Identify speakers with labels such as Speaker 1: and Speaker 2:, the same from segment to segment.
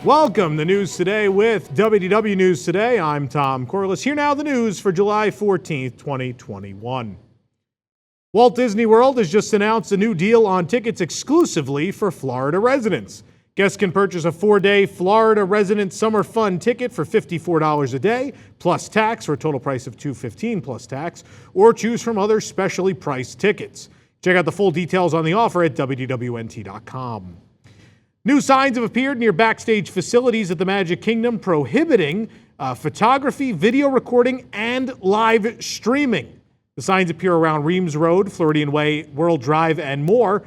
Speaker 1: Welcome to News Today with WDW News Today. I'm Tom Corliss. Here now the news for July 14th, 2021. Walt Disney World has just announced a new deal on tickets exclusively for Florida residents. Guests can purchase a 4-day Florida resident summer fun ticket for $54 a day, plus tax, for a total price of $215 plus tax, or choose from other specially priced tickets. Check out the full details on the offer at WDWNT.com. New signs have appeared near backstage facilities at the Magic Kingdom prohibiting photography, video recording, and live streaming. The signs appear around Reams Road, Floridian Way, World Drive, and more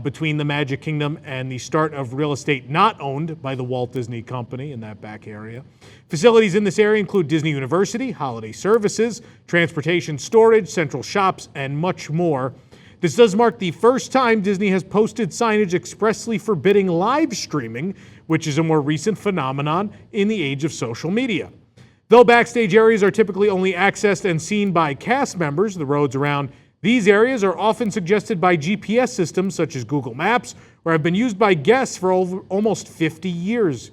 Speaker 1: between the Magic Kingdom and the start of real estate not owned by the Walt Disney Company in that back area. Facilities in this area include Disney University, holiday services, transportation, storage, central shops, and much more. This does mark the first time Disney has posted signage expressly forbidding live streaming, which is a more recent phenomenon in the age of social media. Though backstage areas are typically only accessed and seen by cast members, the roads around these areas are often suggested by GPS systems such as Google Maps, or have been used by guests for almost 50 years.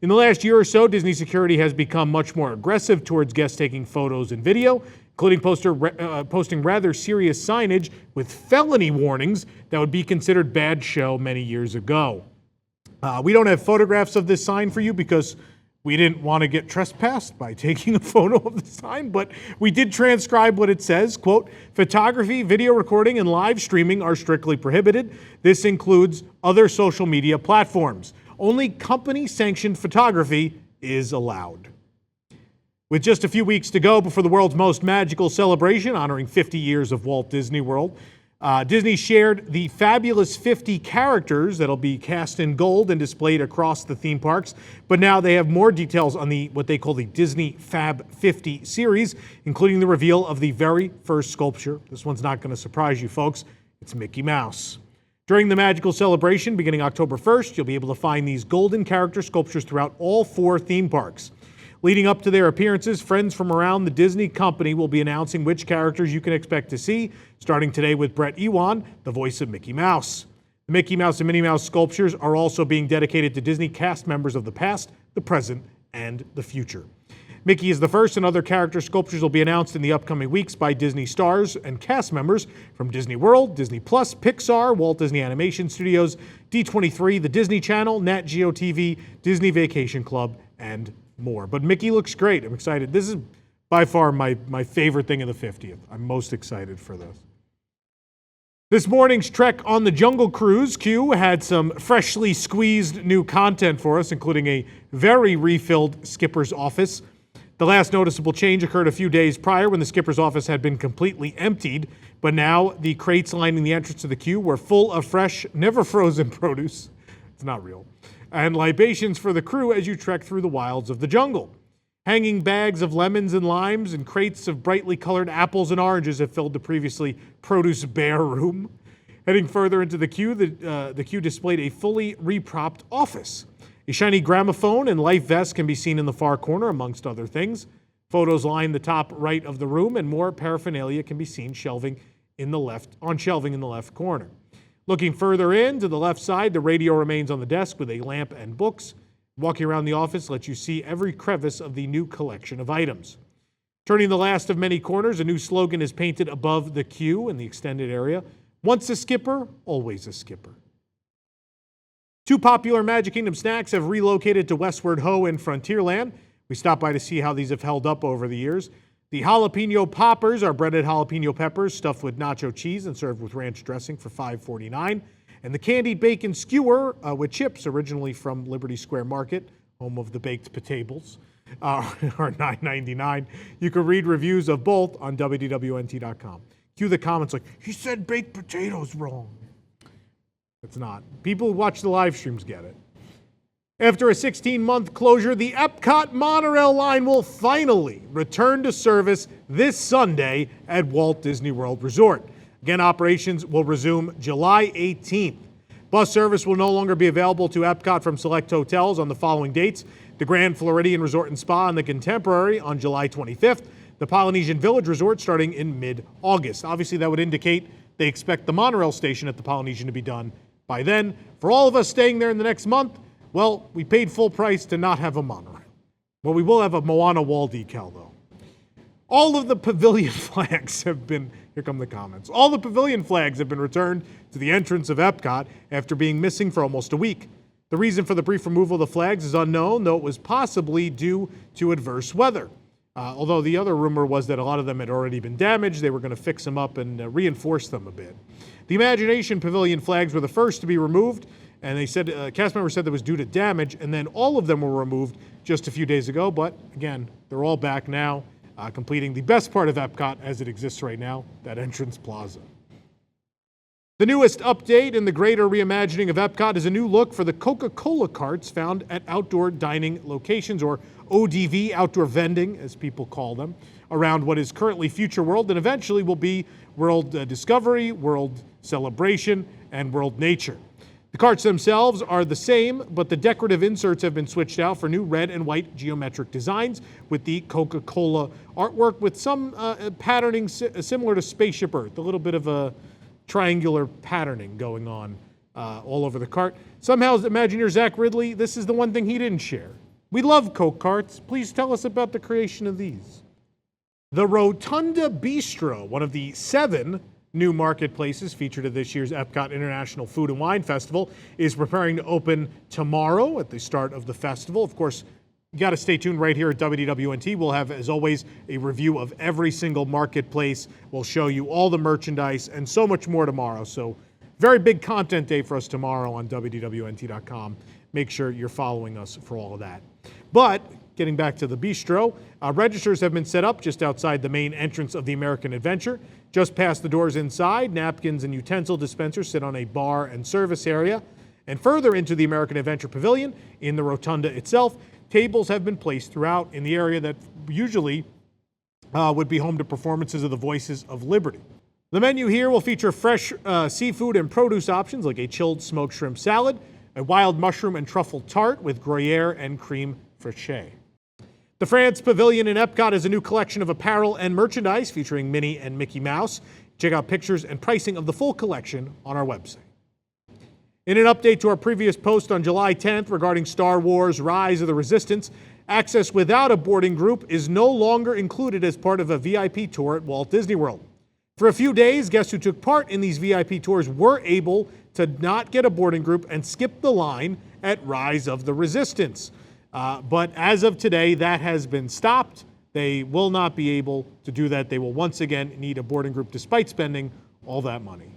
Speaker 1: In the last year or so, Disney security has become much more aggressive towards guests taking photos and video, including posting rather serious signage with felony warnings that would be considered bad show many years ago. We don't have photographs of this sign for you because we didn't want to get trespassed by taking a photo of the sign, but we did transcribe what it says. Quote, photography, video recording, and live streaming are strictly prohibited. This includes other social media platforms. Only company-sanctioned photography is allowed. With just a few weeks to go before the world's most magical celebration honoring 50 years of Walt Disney World, Disney shared the fabulous 50 characters that'll be cast in gold and displayed across the theme parks. But now they have more details on what they call the Disney Fab 50 series, including the reveal of the very first sculpture. This one's not going to surprise you, folks. It's Mickey Mouse. During the magical celebration beginning October 1st, you'll be able to find these golden character sculptures throughout all 4 theme parks. Leading up to their appearances, friends from around the Disney company will be announcing which characters you can expect to see, starting today with Brett Ewan, the voice of Mickey Mouse. The Mickey Mouse and Minnie Mouse sculptures are also being dedicated to Disney cast members of the past, the present, and the future. Mickey is the first, and other character sculptures will be announced in the upcoming weeks by Disney stars and cast members from Disney World, Disney Plus, Pixar, Walt Disney Animation Studios, D23, the Disney Channel, Nat Geo TV, Disney Vacation Club, and more. But Mickey looks great. I'm excited. This is by far my favorite thing in the 50th. I'm most excited for this. This morning's Trek on the Jungle Cruise, Q, had some freshly squeezed new content for us, including a very refilled skipper's office. The last noticeable change occurred a few days prior when the skipper's office had been completely emptied, but now the crates lining the entrance to the queue were full of fresh, never frozen produce. It's not real. And libations for the crew as you trek through the wilds of the jungle. Hanging bags of lemons and limes and crates of brightly colored apples and oranges have filled the previously produce bare room. Heading further into the queue, the queue displayed a fully repropped office. A shiny gramophone and life vest can be seen in the far corner, amongst other things. Photos line the top right of the room, and more paraphernalia can be seen shelving in the left corner. Looking further in, to the left side, the radio remains on the desk with a lamp and books. Walking around the office lets you see every crevice of the new collection of items. Turning the last of many corners, a new slogan is painted above the queue in the extended area. Once a skipper, always a skipper. 2 popular Magic Kingdom snacks have relocated to Westward Ho in Frontierland. We stopped by to see how these have held up over the years. The jalapeno poppers are breaded jalapeno peppers stuffed with nacho cheese and served with ranch dressing for $5.49. And the candied bacon skewer with chips, originally from Liberty Square Market, home of the baked potatoes, are $9.99. You can read reviews of both on WDWNT.com. Cue the comments like, he said baked potatoes wrong. It's not. People who watch the live streams get it. After a 16-month closure, the EPCOT Monorail line will finally return to service this Sunday at Walt Disney World Resort. Again, operations will resume July 18th. Bus service will no longer be available to EPCOT from select hotels on the following dates: the Grand Floridian Resort and Spa and the Contemporary on July 25th, the Polynesian Village Resort starting in mid-August. Obviously, that would indicate they expect the monorail station at the Polynesian to be done by then. For all of us staying there in the next month, Well, we paid full price to not have a monorail. Well, we will have a Moana wall decal, though. All of the pavilion flags have been, here come the comments, all the pavilion flags have been returned to the entrance of EPCOT after being missing for almost a week. The reason for the brief removal of the flags is unknown, though it was possibly due to adverse weather. Although the other rumor was that a lot of them had already been damaged, they were going to fix them up and reinforce them a bit. The Imagination Pavilion flags were the first to be removed, and they said, cast members said that was due to damage, and then all of them were removed just a few days ago. But again, they're all back now, completing the best part of EPCOT as it exists right now, that entrance plaza. The newest update in the greater reimagining of EPCOT is a new look for the CocaCola Carts found at outdoor dining locations, or ODV, outdoor vending, as people call them, around what is currently Future World and eventually will be World Discovery, World Celebration, and World Nature. The carts themselves are the same, but the decorative inserts have been switched out for new red and white geometric designs with the Coca-Cola artwork with some patterning similar to Spaceship Earth, a little bit of a triangular patterning going on all over the cart. Somehow, Imagineer Zach Ridley, this is the one thing he didn't share. We love Coke carts. Please tell us about the creation of these. The Rotunda Bistro, one of the 7 new marketplaces featured at this year's EPCOT International Food and Wine Festival, is preparing to open tomorrow at the start of the festival. Of course, you got to stay tuned right here at WDWNT. We'll have, as always, a review of every single marketplace. We'll show you all the merchandise and so much more tomorrow. So, very big content day for us tomorrow on WDWNT.com. Make sure you're following us for all of that. But getting back to the bistro, registers have been set up just outside the main entrance of the American Adventure. Just past the doors inside, napkins and utensil dispensers sit on a bar and service area. And further into the American Adventure Pavilion, in the rotunda itself, tables have been placed throughout in the area that usually would be home to performances of the Voices of Liberty. The menu here will feature fresh seafood and produce options like a chilled smoked shrimp salad, a wild mushroom and truffle tart with Gruyere and creme fraiche. The France Pavilion in EPCOT is a new collection of apparel and merchandise featuring Minnie and Mickey Mouse. Check out pictures and pricing of the full collection on our website. In an update to our previous post on July 10th regarding Star Wars Rise of the Resistance, access without a boarding group is no longer included as part of a VIP tour at Walt Disney World. For a few days, guests who took part in these VIP tours were able to not get a boarding group and skip the line at Rise of the Resistance. But as of today, that has been stopped. They will not be able to do that. They will once again need a boarding group despite spending all that money.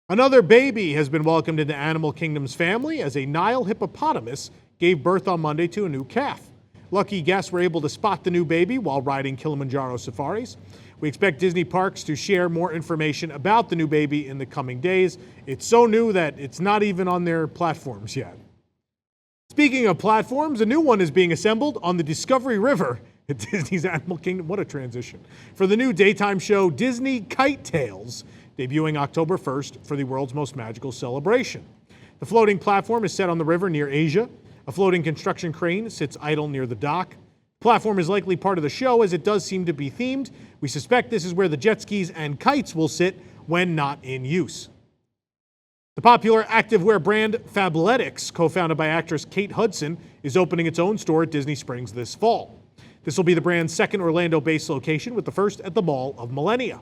Speaker 1: Another baby has been welcomed into Animal Kingdom's family as a Nile hippopotamus gave birth on Monday to a new calf. Lucky guests were able to spot the new baby while riding Kilimanjaro safaris. We expect Disney parks to share more information about the new baby in the coming days. It's so new that it's not even on their platforms yet. Speaking of platforms, a new one is being assembled on the Discovery River at Disney's Animal Kingdom. What a transition. For the new daytime show, Disney Kite Tales, debuting October 1st for the world's most magical celebration. The floating platform is set on the river near Asia. A floating construction crane sits idle near the dock. The platform is likely part of the show as it does seem to be themed. We suspect this is where the jet skis and kites will sit when not in use. The popular activewear brand Fabletics, co-founded by actress Kate Hudson, is opening its own store at Disney Springs this fall. This will be the brand's second Orlando-based location, with the first at the Mall of Millennia.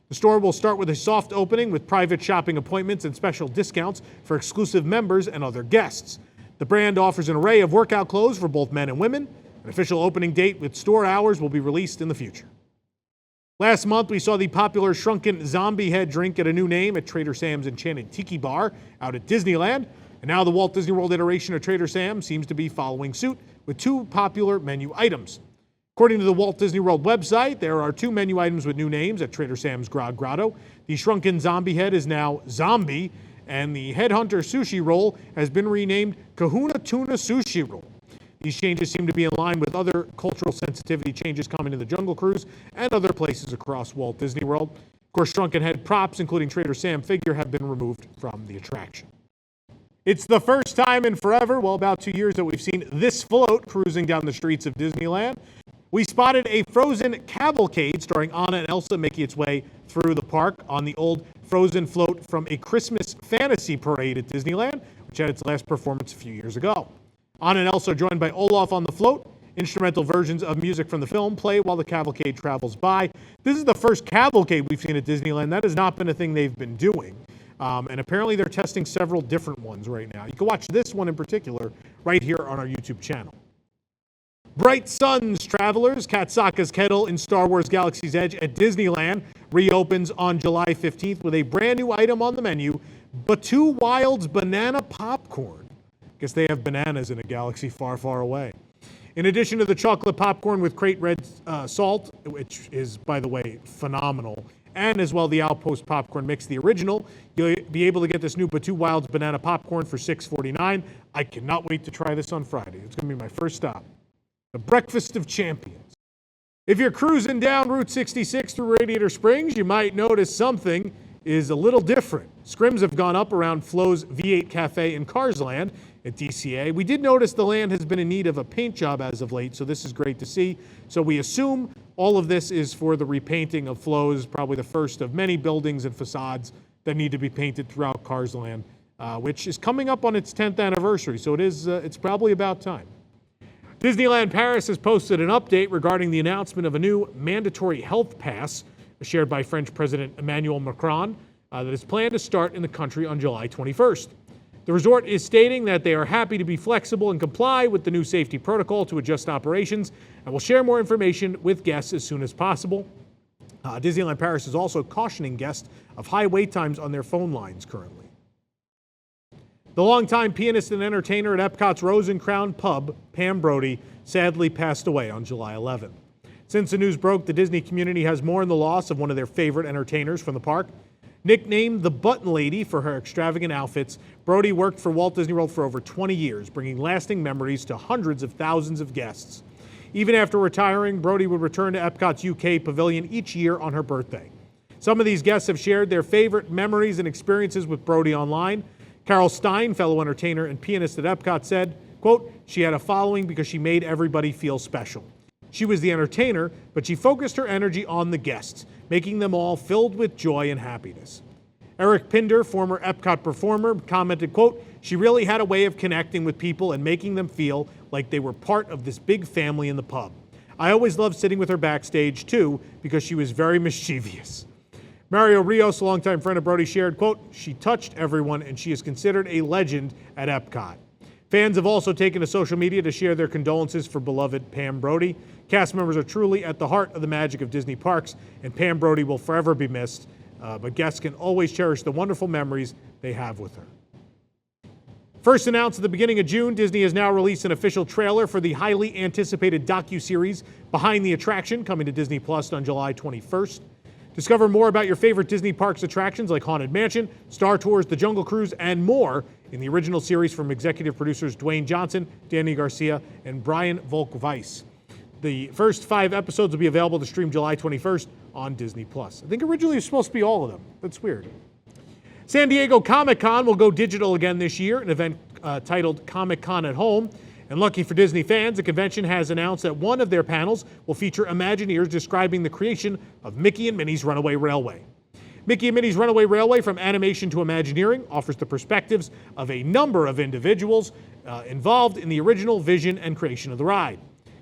Speaker 1: The store will start with a soft opening with private shopping appointments and special discounts for exclusive members and other guests. The brand offers an array of workout clothes for both men and women. An official opening date with store hours will be released in the future. Last month, we saw the popular shrunken zombie head drink get a new name at Trader Sam's Enchanted Tiki Bar out at Disneyland. And now the Walt Disney World iteration of Trader Sam's seems to be following suit with 2 popular menu items. According to the Walt Disney World website, there are 2 menu items with new names at Trader Sam's Grog Grotto. The shrunken zombie head is now Zombie, and the Headhunter Sushi Roll has been renamed Kahuna Tuna Sushi Roll. These changes seem to be in line with other cultural sensitivity changes coming to the Jungle Cruise and other places across Walt Disney World. Of course, shrunken head props, including Trader Sam figure, have been removed from the attraction. It's the first time in forever, well, about 2 years, that we've seen this float cruising down the streets of Disneyland. We spotted a Frozen Cavalcade starring Anna and Elsa making its way through the park on the old Frozen float from A Christmas Fantasy Parade at Disneyland, which had its last performance a few years ago. Anna and Elsa are joined by Olaf on the float. Instrumental versions of music from the film play while the cavalcade travels by. This is the first cavalcade we've seen at Disneyland. That has not been a thing they've been doing. And apparently they're testing several different ones right now. You can watch this one in particular right here on our YouTube channel. Bright Suns travelers, Katsaka's Kettle in Star Wars Galaxy's Edge at Disneyland reopens on July 15th with a brand new item on the menu, Batu Wild's Banana Popcorn. Guess they have bananas in a galaxy far, far away. In addition to the chocolate popcorn with crate red salt, which is, by the way, phenomenal, and as well the Outpost popcorn mix, the original, you'll be able to get this new Batu Wild's Banana Popcorn for $6.49. I cannot wait to try this on Friday. It's going to be my first stop. The Breakfast of Champions. If you're cruising down Route 66 through Radiator Springs, you might notice something is a little different. Scrims have gone up around Flo's V8 Cafe in Carsland at DCA. We did notice the land has been in need of a paint job as of late, so this is great to see. So we assume all of this is for the repainting of Flo's, probably the first of many buildings and facades that need to be painted throughout Carsland, which is coming up on its 10th anniversary, so it's probably about time. Disneyland Paris has posted an update regarding the announcement of a new mandatory health pass shared by French President Emmanuel Macron that is planned to start in the country on July 21st. The resort is stating that they are happy to be flexible and comply with the new safety protocol to adjust operations and will share more information with guests as soon as possible. Disneyland Paris is also cautioning guests of high wait times on their phone lines currently. The longtime pianist and entertainer at Epcot's Rose and Crown Pub, Pam Brody, sadly passed away on July 11th. Since the news broke, the Disney community has mourned the loss of one of their favorite entertainers from the park. Nicknamed the Button Lady for her extravagant outfits, Brody worked for Walt Disney World for over 20 years, bringing lasting memories to hundreds of thousands of guests. Even after retiring, Brody would return to Epcot's UK Pavilion each year on her birthday. Some of these guests have shared their favorite memories and experiences with Brody online. Carol Stein, fellow entertainer and pianist at Epcot, said, quote, "She had a following because she made everybody feel special. She was the entertainer, but she focused her energy on the guests, making them all filled with joy and happiness." Eric Pinder, former Epcot performer, commented, quote, "She really had a way of connecting with people and making them feel like they were part of this big family in the pub. I always loved sitting with her backstage, too, because she was very mischievous." Mario Rios, a longtime friend of Brody, shared, quote, "She touched everyone and she is considered a legend at Epcot." Fans have also taken to social media to share their condolences for beloved Pam Brody. Cast members are truly at the heart of the magic of Disney parks, and Pam Brody will forever be missed, but guests can always cherish the wonderful memories they have with her. First announced at the beginning of June, Disney has now released an official trailer for the highly anticipated docuseries Behind the Attraction, coming to Disney Plus on July 21st. Discover more about your favorite Disney Parks attractions like Haunted Mansion, Star Tours, The Jungle Cruise, and more in the original series from executive producers Dwayne Johnson, Danny Garcia, and Brian Volk-Weiss. The first 5 episodes will be available to stream July 21st on Disney+. I think originally it was supposed to be all of them. That's weird. San Diego Comic-Con will go digital again this year, an event titled Comic-Con at Home. And lucky for Disney fans, the convention has announced that one of their panels will feature Imagineers describing the creation of Mickey and Minnie's Runaway Railway. Mickey and Minnie's Runaway Railway, from animation to Imagineering, offers the perspectives of a number of individuals involved in the original vision and creation of the ride.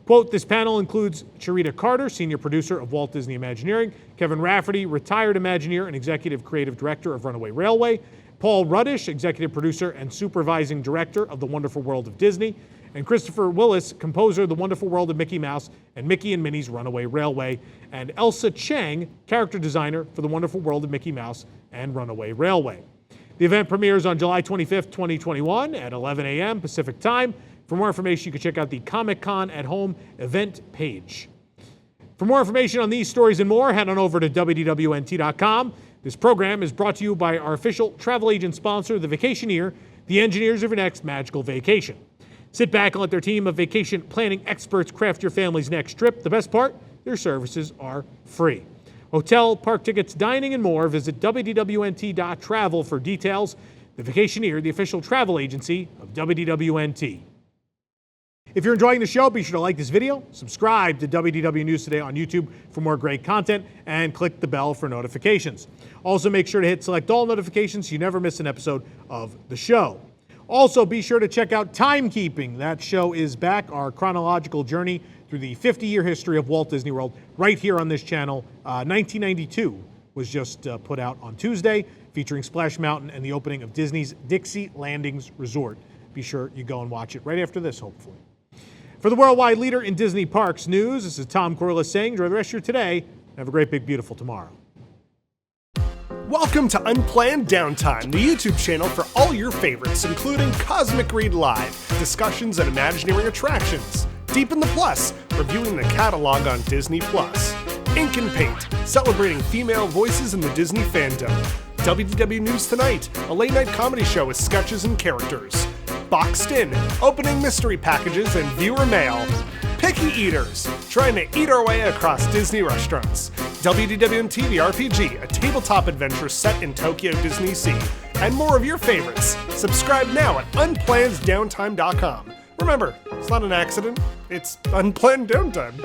Speaker 1: Quote, "This panel includes Charita Carter, senior producer of Walt Disney Imagineering, Kevin Rafferty, retired Imagineer and executive creative director of Runaway Railway, Paul Ruddish, executive producer and supervising director of The Wonderful World of Disney, and Christopher Willis, composer of The Wonderful World of Mickey Mouse and Mickey and Minnie's Runaway Railway, and Elsa Chang, character designer for The Wonderful World of Mickey Mouse and Runaway Railway." The event premieres on July 25th, 2021 at 11 a.m. Pacific Time. For more information, you can check out the Comic-Con at Home event page. For more information on these stories and more, head on over to WDWNT.com. This program is brought to you by our official travel agent sponsor, The Vacationeer, the engineers of your next magical vacation. Sit back and let their team of vacation planning experts craft your family's next trip. The best part, their services are free. Hotel, park tickets, dining, and more. Visit WDWNT.travel for details. The Vacationeer, the official travel agency of WDWNT. If you're enjoying the show, be sure to like this video, subscribe to WDW News Today on YouTube for more great content, and click the bell for notifications. Also, make sure to hit select all notifications so you never miss an episode of the show. Also, be sure to check out Timekeeping. That show is back, our chronological journey through the 50-year history of Walt Disney World, right here on this channel. 1992 was just put out on Tuesday, featuring Splash Mountain and the opening of Disney's Dixie Landings Resort. Be sure you go and watch it right after this, hopefully. For the worldwide leader in Disney Parks news, this is Tom Corliss saying, enjoy the rest of your today, and have a great, big, beautiful tomorrow.
Speaker 2: Welcome to Unplanned Downtime, the YouTube channel for all your favorites, including Cosmic Read Live, discussions and Imagineering attractions, Deep in the Plus, reviewing the catalog on Disney Plus, Ink and Paint, celebrating female voices in the Disney fandom, WDW News Tonight, a late-night comedy show with sketches and characters, Boxed In, opening mystery packages and viewer mail, Picky Eaters, trying to eat our way across Disney restaurants, WDWNT the RPG, a tabletop adventure set in Tokyo Disney Sea, and more of your favorites. Subscribe now at unplannedDowntime.com. Remember, it's not an accident, it's unplanned downtime.